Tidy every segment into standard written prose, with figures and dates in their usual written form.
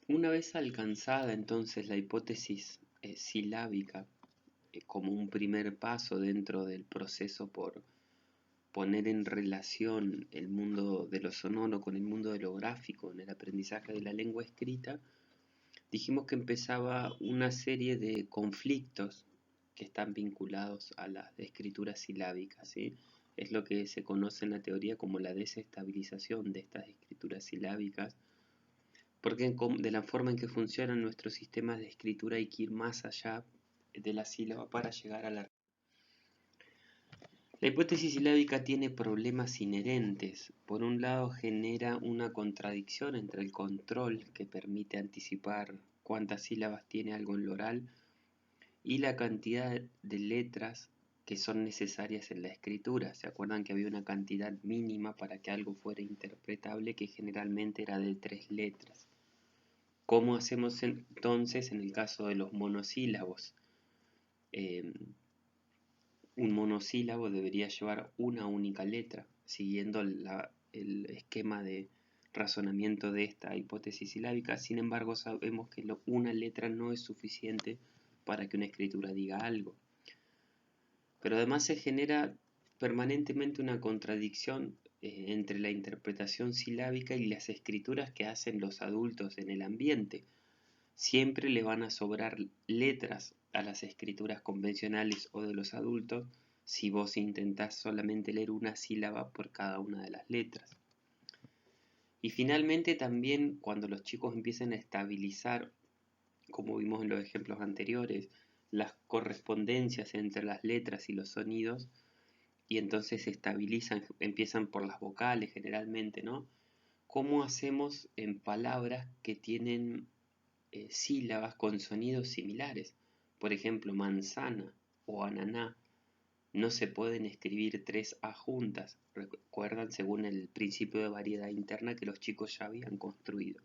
Una vez alcanzada entonces la hipótesis silábica como un primer paso dentro del proceso por poner en relación el mundo de lo sonoro con el mundo de lo gráfico en el aprendizaje de la lengua escrita, dijimos que empezaba una serie de conflictos que están vinculados a las escrituras silábicas, ¿sí? Es lo que se conoce en la teoría como la desestabilización de estas escrituras silábicas, porque de la forma en que funcionan nuestros sistemas de escritura hay que ir más allá de la sílaba para llegar a la... La hipótesis silábica tiene problemas inherentes. Por un lado, genera una contradicción entre el control que permite anticipar cuántas sílabas tiene algo en lo oral y la cantidad de letras que son necesarias en la escritura. ¿Se acuerdan que había una cantidad mínima para que algo fuera interpretable que generalmente era de 3 letras? ¿Cómo hacemos entonces en el caso de los monosílabos? Eh, un monosílabo debería llevar una única letra, siguiendo el esquema de razonamiento de esta hipótesis silábica. Sin embargo, sabemos que una letra no es suficiente para que una escritura diga algo. Pero además se genera permanentemente una contradicción entre la interpretación silábica y las escrituras que hacen los adultos en el ambiente. Siempre le van a sobrar letras a las escrituras convencionales o de los adultos si vos intentás solamente leer una sílaba por cada una de las letras. Y finalmente también cuando los chicos empiezan a estabilizar, como vimos en los ejemplos anteriores, las correspondencias entre las letras y los sonidos, y entonces se estabilizan, empiezan por las vocales generalmente, ¿no? ¿Cómo hacemos en palabras que tienen sílabas con sonidos similares? Por ejemplo, manzana o ananá. No se pueden escribir 3 A juntas. Recuerdan, según el principio de variedad interna que los chicos ya habían construido.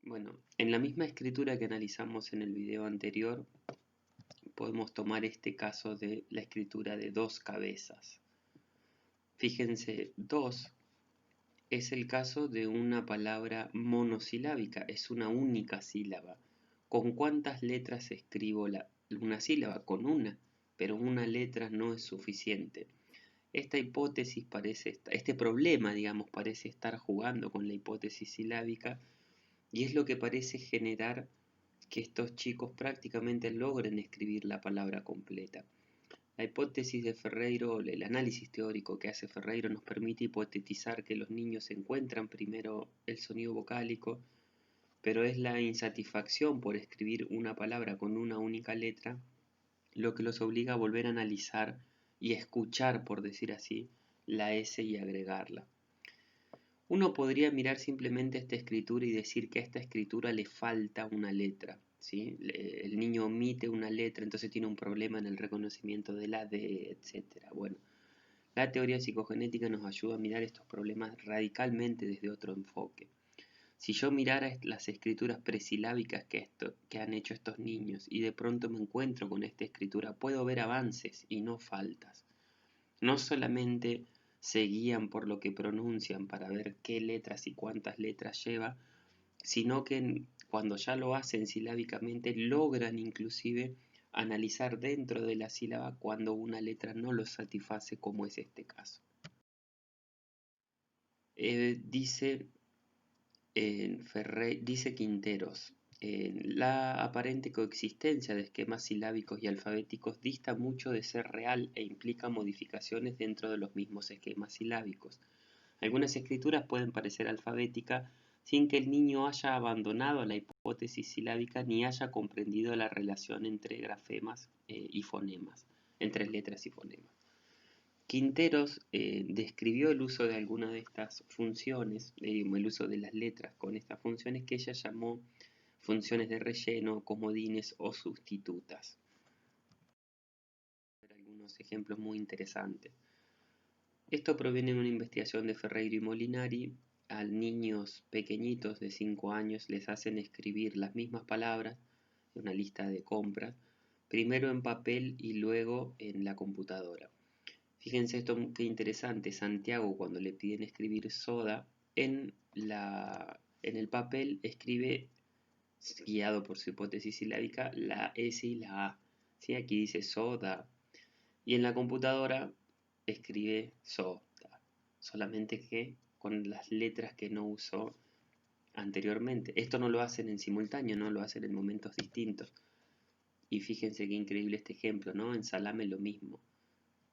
Bueno, en la misma escritura que analizamos en el video anterior, podemos tomar este caso de la escritura de 2 cabezas. Fíjense, 2 es el caso de una palabra monosilábica, es una única sílaba. ¿Con cuántas letras escribo una sílaba? Con una, pero una letra no es suficiente. Esta hipótesis este problema, digamos, parece estar jugando con la hipótesis silábica y es lo que parece generar que estos chicos prácticamente logren escribir la palabra completa. La hipótesis de Ferreiro, el análisis teórico que hace Ferreiro nos permite hipotetizar que los niños encuentran primero el sonido vocálico, pero es la insatisfacción por escribir una palabra con una única letra lo que los obliga a volver a analizar y escuchar, por decir así, la S y agregarla. Uno podría mirar simplemente esta escritura y decir que a esta escritura le falta una letra, ¿sí? El niño omite una letra, entonces tiene un problema en el reconocimiento de la D, etc. Bueno, la teoría psicogenética nos ayuda a mirar estos problemas radicalmente desde otro enfoque. Si yo mirara las escrituras presilábicas que han hecho estos niños y de pronto me encuentro con esta escritura, puedo ver avances y no faltas. No solamente se guían por lo que pronuncian para ver qué letras y cuántas letras lleva, sino que cuando ya lo hacen silábicamente logran inclusive analizar dentro de la sílaba cuando una letra no los satisface, como es este caso. Dice Quinteros, la aparente coexistencia de esquemas silábicos y alfabéticos dista mucho de ser real e implica modificaciones dentro de los mismos esquemas silábicos. Algunas escrituras pueden parecer alfabéticas sin que el niño haya abandonado la hipótesis silábica ni haya comprendido la relación entre grafemas y fonemas, entre letras y fonemas. Quinteros describió el uso de algunas de estas funciones, el uso de las letras con estas funciones que ella llamó funciones de relleno, comodines o sustitutas. Algunos ejemplos muy interesantes. Esto proviene de una investigación de Ferreiro y Molinari. A niños pequeñitos de 5 años les hacen escribir las mismas palabras de una lista de compras, primero en papel y luego en la computadora. Fíjense esto qué interesante, Santiago cuando le piden escribir soda, en en el papel escribe, guiado por su hipótesis silábica, la S y la A. ¿Sí? Aquí dice soda. Y en la computadora escribe soda, solamente que con las letras que no usó anteriormente. Esto no lo hacen en simultáneo, no lo hacen en momentos distintos. Y fíjense qué increíble este ejemplo, ¿no? En salame lo mismo.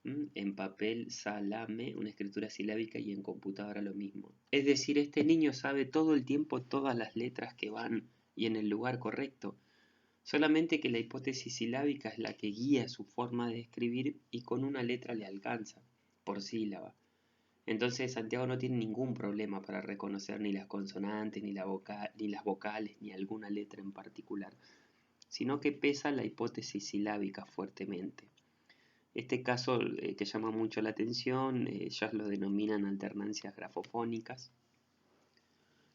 En papel, salame, una escritura silábica, y en computadora lo mismo. Es decir, este niño sabe todo el tiempo todas las letras que van y en el lugar correcto. Solamente que la hipótesis silábica es la que guía su forma de escribir y con una letra le alcanza, por sílaba. Entonces Santiago no tiene ningún problema para reconocer ni las consonantes, ni las vocales, ni alguna letra en particular, sino que pesa la hipótesis silábica fuertemente. Este caso que llama mucho la atención, ellos lo denominan alternancias grafofónicas.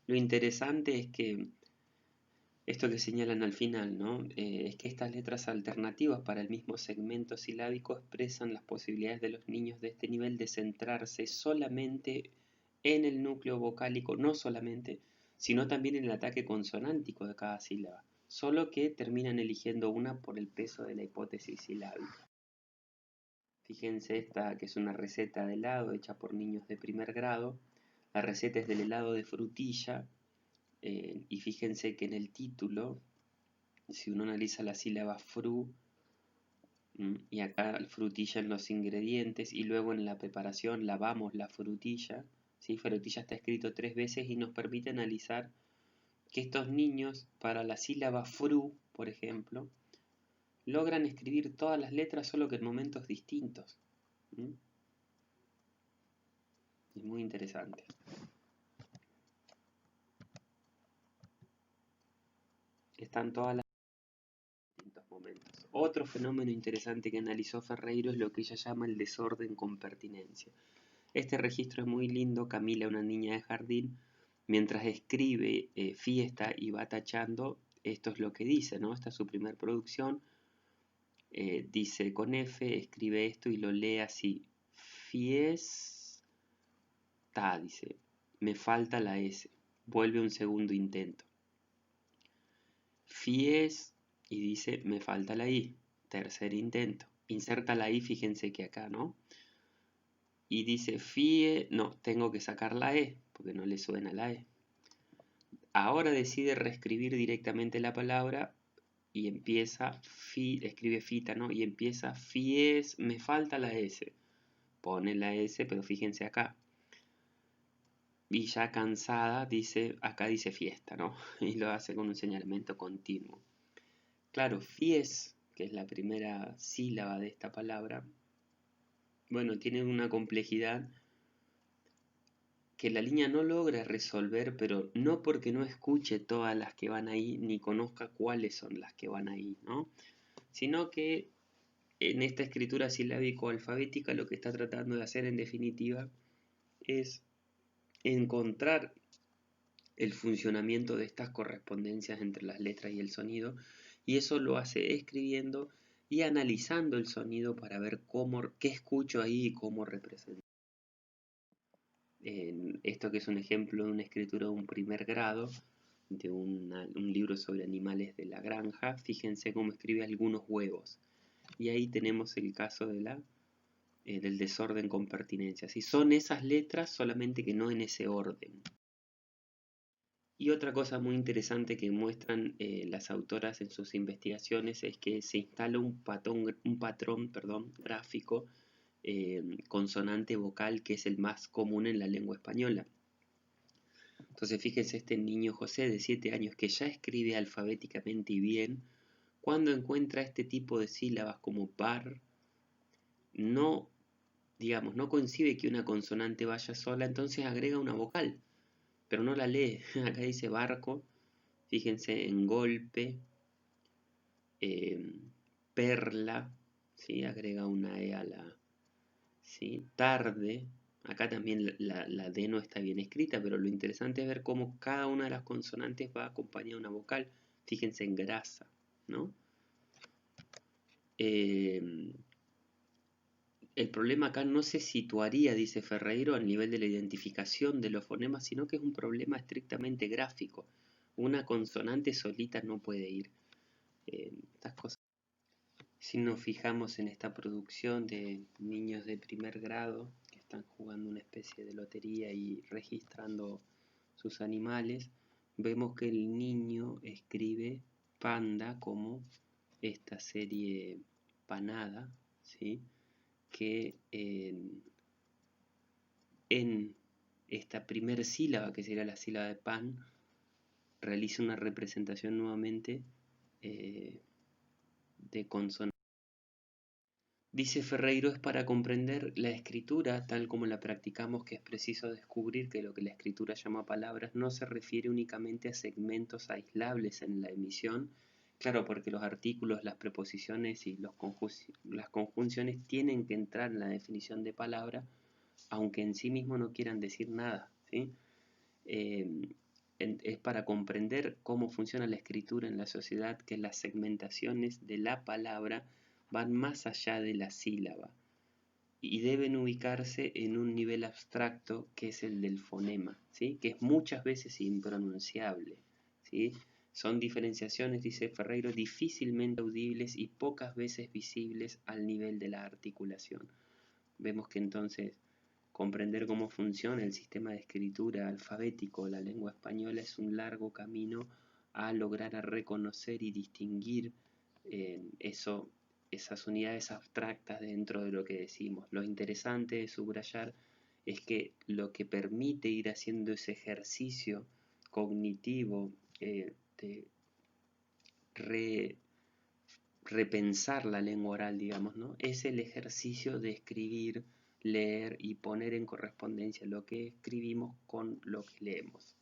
Lo interesante es que esto que señalan al final, ¿no? Es que estas letras alternativas para el mismo segmento silábico expresan las posibilidades de los niños de este nivel de centrarse solamente en el núcleo vocálico, no solamente, sino también en el ataque consonántico de cada sílaba, solo que terminan eligiendo una por el peso de la hipótesis silábica. Fíjense esta, que es una receta de helado hecha por niños de primer grado. La receta es del helado de frutilla, y fíjense que en el título, si uno analiza la sílaba fru, y acá frutilla en los ingredientes, y luego en la preparación lavamos la frutilla, ¿sí? Frutilla está escrito 3 veces y nos permite analizar que estos niños, para la sílaba fru, por ejemplo, logran escribir todas las letras solo que en momentos distintos. Es muy interesante. Están todas las distintos momentos. Otro fenómeno interesante que analizó Ferreiro es lo que ella llama el desorden con pertinencia. Este registro es muy lindo. Camila, una niña de jardín, mientras escribe fiesta y va tachando, esto es lo que dice, ¿no? Esta es su primer producción. Dice con F, escribe esto y lo lee así. Fiesta, dice. Me falta la S. Vuelve un segundo intento. Fies, y dice, me falta la I. Tercer intento. Inserta la I, fíjense que acá, ¿no? Y dice, fie, no, tengo que sacar la E, porque no le suena la E. Ahora decide reescribir directamente la palabra y empieza, escribe fita, ¿no? Y empieza, fies, me falta la S. Pone la S, pero fíjense acá. Y ya cansada, dice, acá dice fiesta, ¿no? Y lo hace con un señalamiento continuo. Claro, fies, que es la primera sílaba de esta palabra, bueno, tiene una complejidad que la línea no logra resolver, pero no porque no escuche todas las que van ahí, ni conozca cuáles son las que van ahí, ¿no? Sino que en esta escritura silábico-alfabética lo que está tratando de hacer en definitiva es encontrar el funcionamiento de estas correspondencias entre las letras y el sonido, y eso lo hace escribiendo y analizando el sonido para ver qué escucho ahí y cómo represento. Esto que es un ejemplo de una escritura de un primer grado, de un libro sobre animales de la granja, fíjense cómo escribe algunos huevos. Y ahí tenemos el caso de del desorden con pertinencia. Si son esas letras, solamente que no en ese orden. Y otra cosa muy interesante que muestran las autoras en sus investigaciones es que se instala un patrón gráfico consonante vocal que es el más común en la lengua española. Entonces fíjense, este niño José de 7 años que ya escribe alfabéticamente y bien, cuando encuentra este tipo de sílabas como par, no concibe que una consonante vaya sola, entonces agrega una vocal, pero no la lee. Acá dice barco, fíjense en golpe, perla, ¿sí? Agrega una E a la, ¿sí? Tarde, acá también la D no está bien escrita, pero lo interesante es ver cómo cada una de las consonantes va acompañada de una vocal. Fíjense en grasa, ¿no? El problema acá no se situaría, dice Ferreiro, al nivel de la identificación de los fonemas, sino que es un problema estrictamente gráfico. Una consonante solita no puede ir. Estas cosas. Si nos fijamos en esta producción de niños de primer grado que están jugando una especie de lotería y registrando sus animales, vemos que el niño escribe panda como esta serie panada, ¿sí? Que en esta primera sílaba, que sería la sílaba de pan, realiza una representación nuevamente de consonante. Dice Ferreiro, es para comprender la escritura tal como la practicamos que es preciso descubrir que lo que la escritura llama palabras no se refiere únicamente a segmentos aislables en la emisión, claro, porque los artículos, las preposiciones y las conjunciones tienen que entrar en la definición de palabra, aunque en sí mismo no quieran decir nada, ¿sí? Es para comprender cómo funciona la escritura en la sociedad que las segmentaciones de la palabra van más allá de la sílaba y deben ubicarse en un nivel abstracto que es el del fonema, ¿sí? Que es muchas veces impronunciable, ¿sí? Son diferenciaciones, dice Ferreiro, difícilmente audibles y pocas veces visibles al nivel de la articulación. Vemos que entonces comprender cómo funciona el sistema de escritura alfabético de la lengua española es un largo camino a lograr a reconocer y distinguir esas unidades abstractas dentro de lo que decimos. Lo interesante de subrayar es que lo que permite ir haciendo ese ejercicio cognitivo de repensar la lengua oral, digamos, ¿no? Es el ejercicio de escribir, leer y poner en correspondencia lo que escribimos con lo que leemos.